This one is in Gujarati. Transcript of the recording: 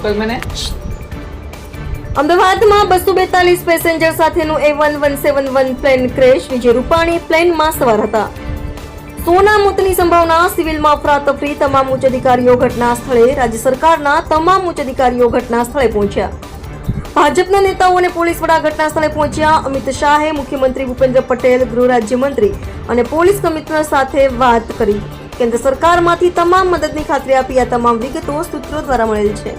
Local manage. અમદાવાદમાં 242 પેસેન્જર સાથેનું A1171 plane crash. Vijay Rupani પ્લેનમાં સવાર હતા. સોના મોતની સંભાવના. સિવિલમાં અફરાતફરી. તમામ ઉચ્ચ અધિકારીઓ ઘટના સ્થળે. રાજ્ય સરકારના તમામ ઉચ્ચ અધિકારીઓ ઘટના સ્થળે પહોંચ્યા. ભાજપના નેતાઓ અને પોલીસ વડા ઘટના સ્થળે પહોંચ્યા. અમિત શાહે મુખ્યમંત્રી ભૂપેન્દ્ર પટેલ, ગૃહ રાજ્યમંત્રી અને પોલીસ કમિશનર સાથે વાત કરી. કેન્દ્ર સરકારમાંથી તમામ મદદની ખાતરી આપી. આ તમામ વિગતો સૂત્રો દ્વારા મળેલ છે.